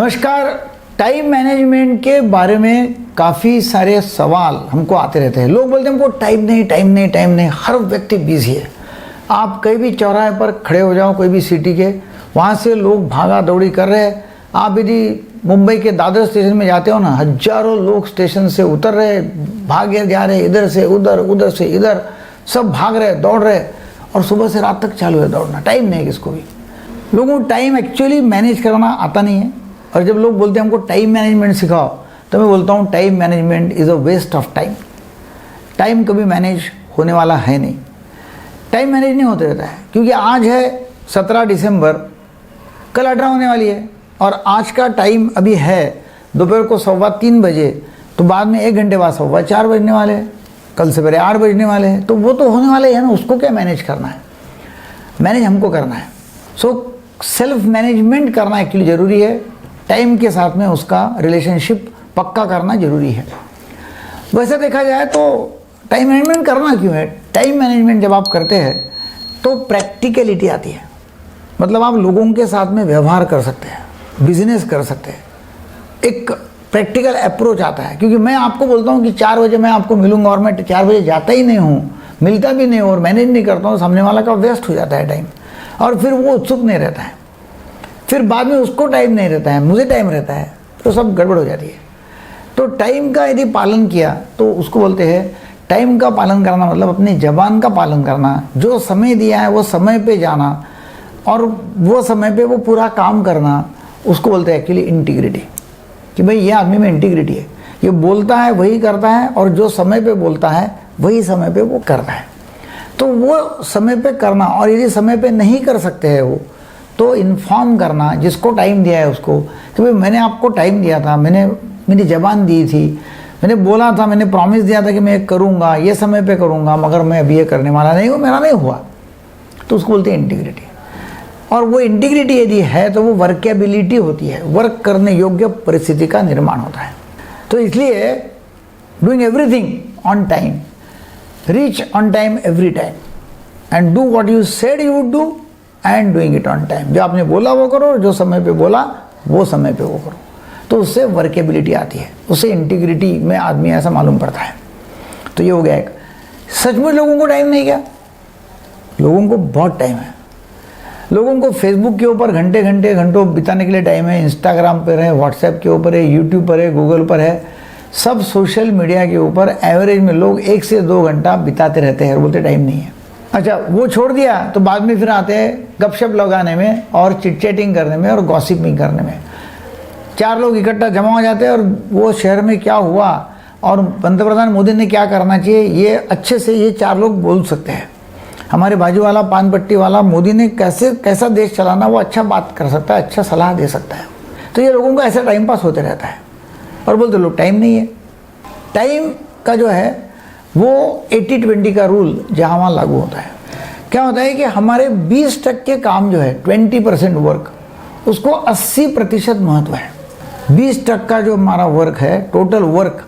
नमस्कार। Time management के बारे में काफ़ी सारे सवाल हमको आते रहते हैं। लोग बोलते हैं हमको टाइम नहीं। हर व्यक्ति बिजी है। आप कहीं भी चौराहे पर खड़े हो जाओ, कोई भी सिटी के, वहाँ से लोग भागा दौड़ी कर रहे हैं। आप यदि मुंबई के दादर स्टेशन में जाते हो ना, हजारों लोग स्टेशन से उतर रहे, भागे जा रहे, इधर से उधर, उधर से इधर, सब भाग रहे, दौड़ रहे, और सुबह से रात तक चालू है दौड़ना। टाइम नहीं है किसको भी। लोगों को टाइम एक्चुअली मैनेज करना आता नहीं है। और जब लोग बोलते हैं हमको टाइम मैनेजमेंट सिखाओ, तो मैं बोलता हूँ time management is a waste of time. Time कभी मैनेज होने वाला है नहीं। टाइम मैनेज नहीं होते रहता है, क्योंकि आज है 17 दिसंबर, कल 18 होने वाली है, और आज का टाइम अभी है दोपहर को 3:15 बजे, तो बाद में 1 घंटे बाद 4:15 बजने वाले हैं, कल से पहले 8 बजने वाले हैं, तो वो तो होने वाले हैं ना। उसको क्या मैनेज करना है? मैनेज हमको करना है। सो सेल्फ मैनेजमेंट करना एक्चुअली ज़रूरी है। टाइम के साथ में उसका रिलेशनशिप पक्का करना ज़रूरी है। वैसे देखा जाए तो टाइम मैनेजमेंट करना क्यों है? टाइम मैनेजमेंट जब आप करते हैं तो प्रैक्टिकलिटी आती है। मतलब आप लोगों के साथ में व्यवहार कर सकते हैं, बिजनेस कर सकते हैं, एक प्रैक्टिकल अप्रोच आता है। क्योंकि मैं आपको बोलता हूँ कि 4 बजे मैं आपको मिलूंगा, और मैं 4 बजे जाता ही नहीं हूँ, मिलता भी नहीं हूँ और मैनेज नहीं करता हूँ, सामने वाला का वेस्ट हो जाता है टाइम, और फिर वो उत्सुक नहीं रहता है, फिर बाद में उसको टाइम नहीं रहता है, मुझे टाइम रहता है, तो सब गड़बड़ हो जाती है। तो टाइम का यदि पालन किया तो उसको बोलते हैं टाइम का पालन करना, मतलब अपनी ज़बान का पालन करना। जो समय दिया है वो समय पे जाना, और वो समय पे वो पूरा काम करना, उसको बोलते हैं एक्चुअली इंटीग्रिटी। कि भाई ये आदमी में इंटीग्रिटी है, ये बोलता है वही करता है, और जो समय पे बोलता है वही समय पे वो करता है। तो वो समय पे करना, और यदि समय पे नहीं कर सकते हैं वो, तो इन्फॉर्म करना जिसको टाइम दिया है उसको कि भाई मैंने आपको टाइम दिया था, मैंने मेरी ज़बान दी थी, मैंने बोला था, मैंने प्रॉमिस दिया था कि मैं करूँगा, ये समय पे करूँगा, मगर मैं अभी ये करने वाला नहीं हूँ, मेरा नहीं हुआ। तो उसको बोलते हैं इंटीग्रिटी। और वो इंटीग्रिटी यदि है तो वो वर्केबिलिटी होती है, वर्क करने योग्य परिस्थिति का निर्माण होता है। तो इसलिए doing everything on time, reach on time every time, and do what you said you would do and doing it on time. जो आपने बोला वो करो, जो समय पे बोला वो समय पे वो करो। तो उससे वर्केबिलिटी आती है, उससे इंटीग्रिटी में आदमी ऐसा मालूम पड़ता है। तो ये हो गया एक। सचमुच लोगों को टाइम नहीं क्या? लोगों को बहुत टाइम है। लोगों को फेसबुक के ऊपर घंटों बिताने के लिए टाइम है, इंस्टाग्राम पर है, व्हाट्सएप के ऊपर है, यूट्यूब पर है, गूगल पर है, सब सोशल मीडिया के ऊपर एवरेज में लोग 1 से 2 घंटा बिताते रहते हैं और बोलते टाइम नहीं है। अच्छा, वो छोड़ दिया तो बाद में फिर आते हैं गपशप लगाने में और चिट-चैटिंग करने में और गॉसिपिंग करने में। 4 लोग इकट्ठा जमा हो जाते हैं और वो शहर में क्या हुआ और पंतप्रधान मोदी ने क्या करना चाहिए, ये अच्छे से ये 4 लोग बोल सकते हैं। हमारे बाजू वाला पान पट्टी वाला मोदी ने कैसा देश चलाना, वो अच्छा बात कर सकता है, अच्छा सलाह दे सकता है। तो ये लोगों का ऐसा टाइम पास होते रहता है और बोलते लोग टाइम नहीं है। टाइम का जो है वो 80-20 का रूल जहाँ वहाँ लागू होता है। क्या होता है कि हमारे 20% काम जो है, 20% वर्क, उसको 80% महत्व है। 20% का जो हमारा वर्क है, टोटल वर्क,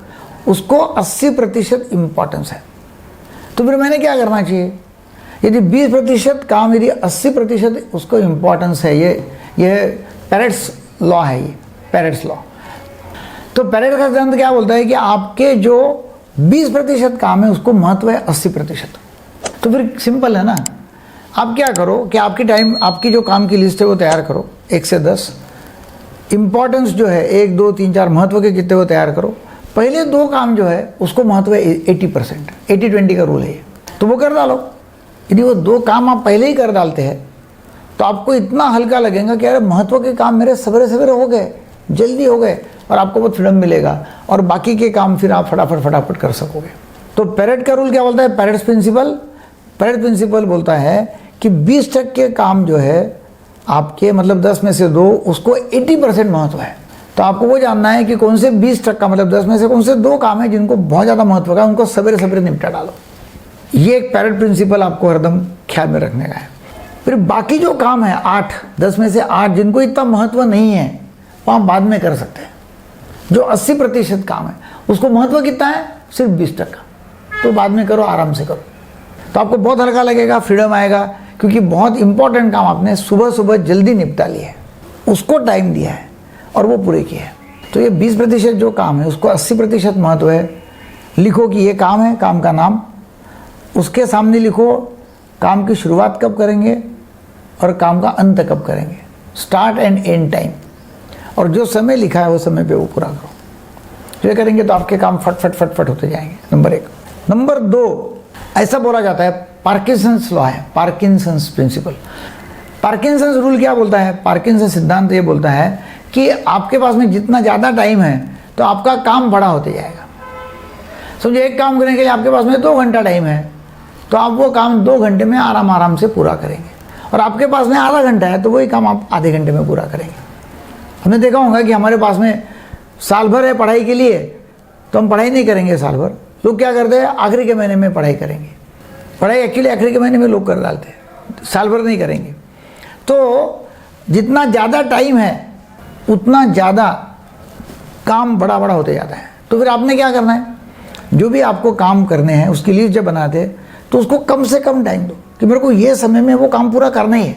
उसको 80% इम्पॉर्टेंस है। तो फिर मैंने क्या करना चाहिए? यदि 20% काम, यदि 80% उसको इम्पॉर्टेंस है, ये पेरेट्स लॉ है, ये पेरेट्स लॉ। तो पेरेट का सिद्धांत क्या बोलता है कि आपके जो 20% काम है उसको महत्व है 80%। तो फिर सिंपल है ना, आप क्या करो कि आपकी जो काम की लिस्ट है वो तैयार करो 1 से 10। इम्पॉर्टेंस जो है 1, 2, 3, 4 महत्व के कितने वो तैयार करो। पहले 2 काम जो है उसको महत्व है 80%, 80-20 का रूल है ये, तो वो कर डालो। यदि वो 2 काम आप पहले ही कर डालते हैं तो आपको इतना हल्का लगेगा कि अरे महत्व के काम मेरे सवेरे हो गए, जल्दी हो गए, और आपको बहुत फ्रीडम मिलेगा, और बाकी के काम फिर आप फटाफट कर सकोगे। तो पेरेट का रूल क्या बोलता है? पेरेट्स प्रिंसिपल बोलता है कि 20% काम जो है आपके, मतलब 10 में से 2, उसको 80% महत्व है। तो आपको वो जानना है कि कौन से 20%, मतलब 10 में से कौन से 2 काम है जिनको बहुत ज़्यादा महत्व का, उनको सवेरे निपटा डालो। ये एक पेरेट प्रिंसिपल आपको हरदम ख्याल में रखने का है। फिर बाकी जो काम है 8, 10 में से 8 जिनको इतना महत्व नहीं है, वो आप बाद में कर सकते हैं। जो 80% काम है उसको महत्व कितना है? सिर्फ 20%। तो बाद में करो, आराम से करो, तो आपको बहुत हल्का लगेगा, फ्रीडम आएगा, क्योंकि बहुत इंपॉर्टेंट काम आपने सुबह जल्दी निपटा लिया है, उसको टाइम दिया है, और वो पूरे किए। तो ये 20% जो काम है उसको 80% महत्व है। लिखो कि ये काम है, काम का नाम, उसके सामने लिखो काम की शुरुआत कब करेंगे और काम का अंत कब करेंगे, स्टार्ट एंड एंड टाइम, और जो समय लिखा है वो समय पे वो पूरा करो। ये करेंगे तो आपके काम फट फट फट फट होते जाएंगे। नंबर 1। नंबर 2, ऐसा बोला जाता है, पार्किंसंस लॉ है, पार्किंसंस प्रिंसिपल। पार्किंसंस रूल क्या बोलता है? पार्किंसंस सिद्धांत ये बोलता है कि आपके पास में जितना ज़्यादा टाइम है तो आपका काम बड़ा होते जाएगा। समझो एक काम करने के लिए आपके पास में 2 घंटा टाइम है तो आप वो काम 2 घंटे में आराम से पूरा करेंगे, और आपके पास में आधा घंटा है तो वही काम आप आधे घंटे में पूरा करेंगे। हमने देखा होगा कि हमारे पास में साल भर है पढ़ाई के लिए तो हम पढ़ाई नहीं करेंगे साल भर। लोग क्या करते हैं, आखिरी के महीने में पढ़ाई करेंगे। पढ़ाई एक्चुअली आखिरी के महीने में लोग कर डालते हैं, साल भर नहीं करेंगे। तो जितना ज़्यादा टाइम है उतना ज़्यादा काम बड़ा बड़ा होते जाता है। तो फिर आपने क्या करना है, जो भी आपको काम करने हैं उसकी लिस्ट जब बनाते हैं तो उसको कम से कम टाइम दो कि मेरे को ये समय में वो काम पूरा करना ही है।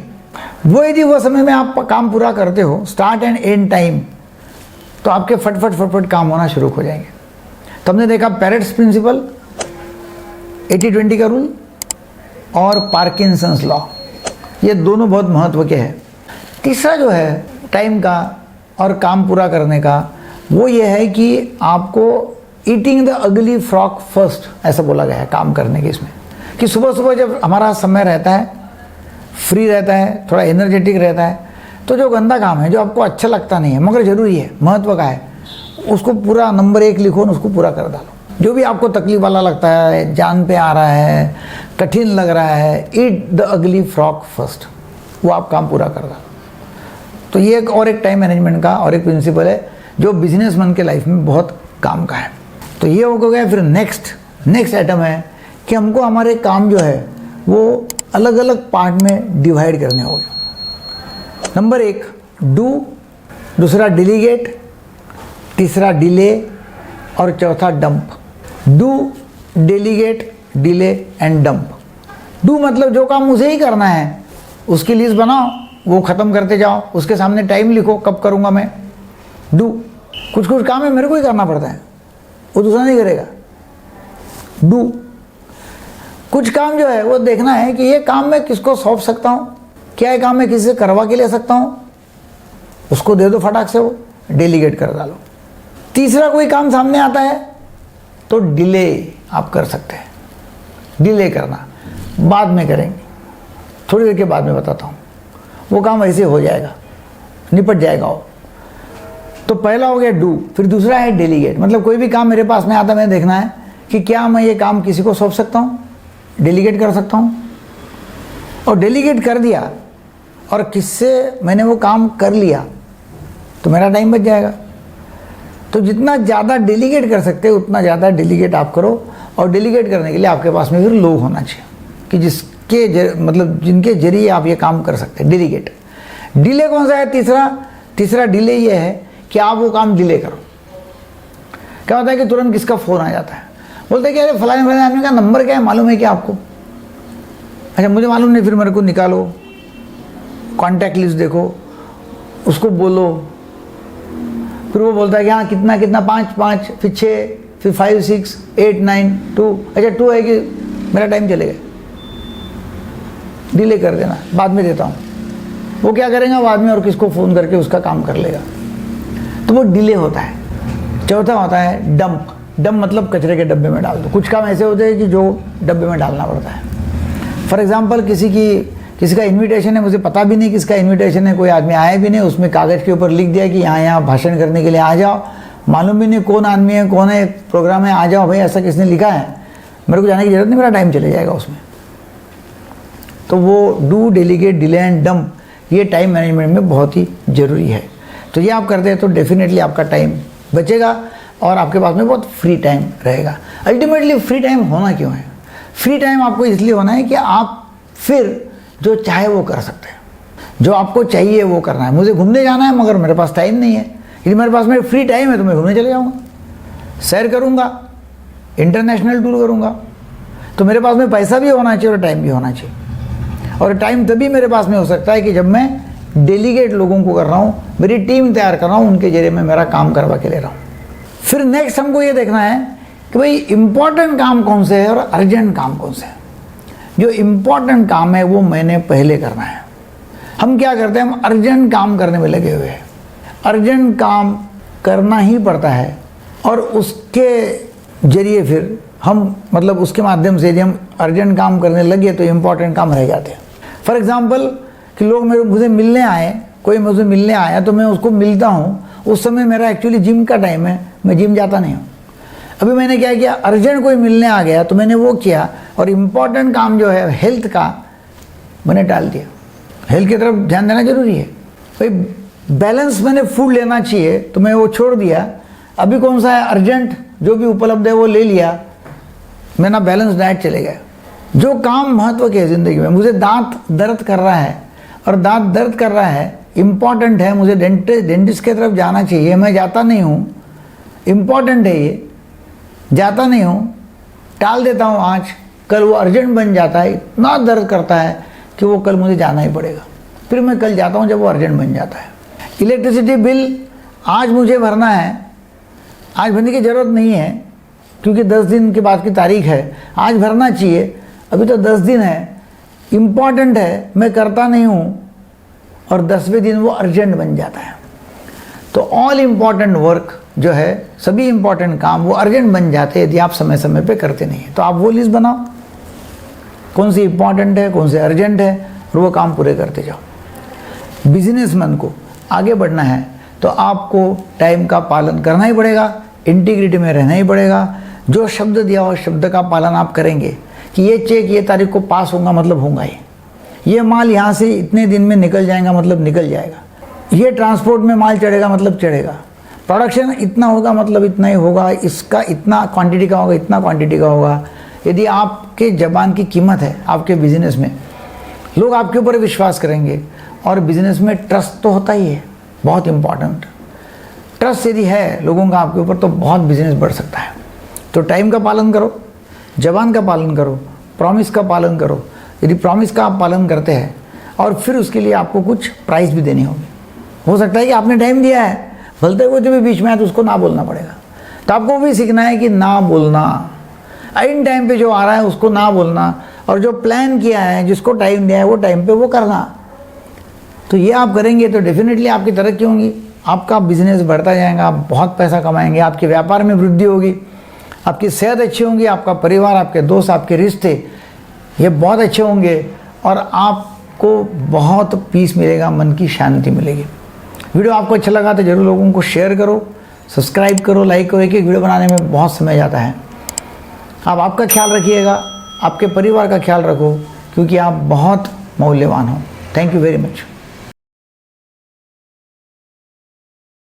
वो यदि वो समय में आप काम पूरा करते हो, स्टार्ट एंड एंड टाइम, तो आपके फटफट फटफट काम होना शुरू हो जाएंगे। तो हमने देखा पेरेट्स प्रिंसिपल, 80-20 का रूल और पार्किंसंस लॉ, ये दोनों बहुत महत्व के हैं। तीसरा जो है टाइम का और काम पूरा करने का, वो ये है कि आपको eating the ugly frock first, ऐसा बोला गया है काम करने के इसमें, कि सुबह सुबह जब हमारा समय रहता है, फ्री रहता है, थोड़ा एनर्जेटिक रहता है, तो जो गंदा काम है, जो आपको अच्छा लगता नहीं है मगर ज़रूरी है, महत्व का है, उसको पूरा नंबर 1 लिखो और उसको पूरा कर डालो। जो भी आपको तकलीफ वाला लगता है, जान पे आ रहा है, कठिन लग रहा है, eat the ugly frock first, वो आप काम पूरा कर डालो। तो ये एक टाइम मैनेजमेंट का और एक प्रिंसिपल है जो बिजनेसमैन के लाइफ में बहुत काम का है। तो ये हो गया। फिर नेक्स्ट आइटम है कि हमको हमारे काम जो है वो अलग अलग पार्ट में डिवाइड करने होंगे। नंबर 1 डू, दूसरा डिलीगेट, तीसरा डिले और चौथा dump. Do, delegate, delay and dump. Do मतलब जो काम मुझे ही करना है उसकी लिस्ट बनाओ, वो ख़त्म करते जाओ, उसके सामने टाइम लिखो कब करूँगा मैं। डू, कुछ काम है मेरे को ही करना पड़ता है, वो दूसरा नहीं करेगा। डू, कुछ काम जो है वो देखना है कि ये काम मैं किसको सौंप सकता हूँ, क्या ये काम मैं किसी से करवा के ले सकता हूँ, उसको दे दो फटाक से, वो डेलीगेट कर डालो। तीसरा कोई काम सामने आता है तो डिले आप कर सकते हैं। डिले करना बाद में करेंगे, थोड़ी देर के बाद में बताता हूँ, वो काम ऐसे हो जाएगा, निपट जाएगा वो। तो पहला हो गया डू। फिर दूसरा है डेलीगेट, मतलब कोई भी काम मेरे पास में आता मैं देखना है कि क्या मैं ये काम किसी को सौंप सकता हूँ, डेलीगेट कर सकता हूँ। और डेलीगेट कर दिया और किससे मैंने वो काम कर लिया तो मेरा टाइम बच जाएगा। तो जितना ज़्यादा डेलीगेट कर सकते हो उतना ज़्यादा डेलीगेट आप करो। और डेलीगेट करने के लिए आपके पास में फिर लोग होना चाहिए कि मतलब जिनके जरिए आप ये काम कर सकते हैं। डेलीगेट। डिले कौन सा है? तीसरा डिले ये है कि आप वो काम डिले करो। क्या होता है कि तुरंत किसका फ़ोन आ जाता है, बोलते हैं कि अरे फलाने आदमी का नंबर क्या है, मालूम है क्या आपको? अच्छा मुझे मालूम नहीं। फिर मेरे को निकालो, कॉन्टैक्ट लिस्ट देखो, उसको बोलो। फिर वो बोलता है कि हाँ कितना 5, फिर 6, फिर 5, 6, 8, 9, 2। अच्छा 2 है कि मेरा टाइम चलेगा, डिले कर देना, बाद में देता हूँ। वो क्या करेगा, बाद में और किसको फ़ोन करके उसका काम कर लेगा, तो वो डिले होता है। चौथा होता है डंप। डंप मतलब कचरे के डब्बे में डाल दो। कुछ काम ऐसे होते हैं कि जो डब्बे में डालना पड़ता है। फॉर एग्जांपल किसी का इनविटेशन है, मुझे पता भी नहीं किसका इनविटेशन है, कोई आदमी आया भी नहीं, उसमें कागज़ के ऊपर लिख दिया कि यहाँ भाषण करने के लिए आ जाओ, मालूम भी नहीं कौन आदमी है, कौन है, प्रोग्राम है, आ जाओ भाई, ऐसा किसने लिखा है, मेरे को जाने की ज़रूरत नहीं, मेरा टाइम चले जाएगा उसमें। तो वो do, delegate, delay and dump, ये टाइम मैनेजमेंट में बहुत ही ज़रूरी है। तो ये आप करते हैं तो डेफिनेटली आपका टाइम बचेगा और आपके पास में बहुत फ्री टाइम रहेगा। अल्टीमेटली फ्री टाइम होना क्यों है? फ्री टाइम आपको इसलिए होना है कि आप फिर जो चाहे वो कर सकते हैं, जो आपको चाहिए वो करना है। मुझे घूमने जाना है मगर मेरे पास टाइम नहीं है, यदि मेरे पास में फ्री टाइम है तो मैं घूमने चले जाऊँगा, सैर करूँगा, इंटरनेशनल टूर करूँगा। तो मेरे पास में पैसा भी होना चाहिए और टाइम भी होना चाहिए। और टाइम तभी मेरे पास में हो सकता है कि जब मैं डेलीगेट लोगों को कर रहा हूँ, मेरी टीम तैयार कर रहा हूँ, उनके जरिए मैं मेरा काम करवा के ले रहा हूँ। फिर नेक्स्ट हमको ये देखना है कि भाई इम्पॉर्टेंट काम कौन से है और अर्जेंट काम कौन से है। जो इम्पॉर्टेंट काम है वो मैंने पहले करना है। हम क्या करते हैं, हम अर्जेंट काम करने में लगे हुए हैं। अर्जेंट काम करना ही पड़ता है और उसके जरिए फिर हम मतलब उसके माध्यम से यदि हम अर्जेंट काम करने लगे तो इम्पॉर्टेंट काम रह जाते हैं। फॉर एग्जांपल कि लोग मुझे मिलने आए, कोई मुझे मिलने आया तो मैं उसको मिलता हूँ, उस समय मेरा एक्चुअली जिम का टाइम है, मैं जिम जाता नहीं हूँ। अभी मैंने क्या किया, अर्जेंट कोई मिलने आ गया तो मैंने वो किया और इम्पॉर्टेंट काम जो है हेल्थ का मैंने टाल दिया। हेल्थ की तरफ ध्यान देना जरूरी है भाई। बैलेंस मैंने फूड लेना चाहिए तो मैं वो छोड़ दिया। अभी कौन सा है अर्जेंट, जो भी उपलब्ध है वो ले लिया, मेरा बैलेंस डाइट चले गया। जो काम महत्व के है ज़िंदगी में, मुझे दांत दर्द कर रहा है और दांत दर्द कर रहा है, इम्पॉर्टेंट है, मुझे डेंटिस्ट की तरफ जाना चाहिए, मैं जाता नहीं हूँ, इम्पॉर्टेंट है ये, जाता नहीं हूँ, टाल देता हूँ आज, कल वो अर्जेंट बन जाता है, इतना दर्द करता है कि वो कल मुझे जाना ही पड़ेगा। फिर मैं कल जाता हूँ जब वो अर्जेंट बन जाता है। इलेक्ट्रिसिटी बिल आज मुझे भरना है, आज भरने की ज़रूरत नहीं है क्योंकि 10 दिन के बाद की तारीख है, आज भरना चाहिए, अभी तो 10 दिन है, इम्पॉर्टेंट है, मैं करता नहीं हूँ और 10वें दिन वो अर्जेंट बन जाता है। तो ऑल इम्पॉर्टेंट वर्क जो है, सभी इम्पॉर्टेंट काम वो अर्जेंट बन जाते हैं यदि आप समय समय पे करते नहीं हैं। तो आप वो लिस्ट बनाओ, कौन सी इम्पॉर्टेंट है, कौन से अर्जेंट है, और वो काम पूरे करते जाओ। बिजनेसमैन को आगे बढ़ना है तो आपको टाइम का पालन करना ही पड़ेगा, इंटीग्रिटी में रहना ही पड़ेगा। जो शब्द दिया हो शब्द का पालन आप करेंगे कि ये चेक ये तारीख को पास होगा मतलब होगा ही, ये माल यहाँ से इतने दिन में निकल जाएगा मतलब निकल जाएगा, ये ट्रांसपोर्ट में माल चढ़ेगा मतलब चढ़ेगा, प्रोडक्शन इतना होगा मतलब इतना ही होगा, इसका इतना क्वांटिटी का होगा इतना क्वांटिटी का होगा। यदि आपके ज़बान की कीमत है आपके बिजनेस में, लोग आपके ऊपर विश्वास करेंगे। और बिजनेस में ट्रस्ट तो होता ही है, बहुत इंपॉर्टेंट। ट्रस्ट यदि है लोगों का आपके ऊपर तो बहुत बिजनेस बढ़ सकता है। तो टाइम का पालन करो, ज़बान का पालन करो, प्रॉमिस का पालन करो। यदि प्रॉमिस का आप पालन करते हैं और फिर उसके लिए आपको कुछ प्राइस भी देनी होगी। हो सकता है कि आपने टाइम दिया है, बोलते हुए जो भी बीच में आए तो उसको ना बोलना पड़ेगा। तो आपको भी सीखना है कि ना बोलना, इन टाइम पे जो आ रहा है उसको ना बोलना, और जो प्लान किया है जिसको टाइम दिया है वो टाइम पे वो करना। तो ये आप करेंगे तो डेफिनेटली आपकी तरक्की होगी, आपका बिजनेस बढ़ता जाएगा, आप बहुत पैसा कमाएंगे, आपके व्यापार में वृद्धि होगी, आपकी सेहत अच्छी होगी, आपका परिवार, आपके दोस्त, आपके रिश्ते ये बहुत अच्छे होंगे और आपको बहुत पीस मिलेगा, मन की शांति मिलेगी। वीडियो आपको अच्छा लगा तो ज़रूर लोगों को शेयर करो, सब्सक्राइब करो, लाइक करो। एक एक वीडियो बनाने में बहुत समय जाता है। आप आपका ख्याल रखिएगा, आपके परिवार का ख्याल रखो, क्योंकि आप बहुत मूल्यवान हो। Thank you very much.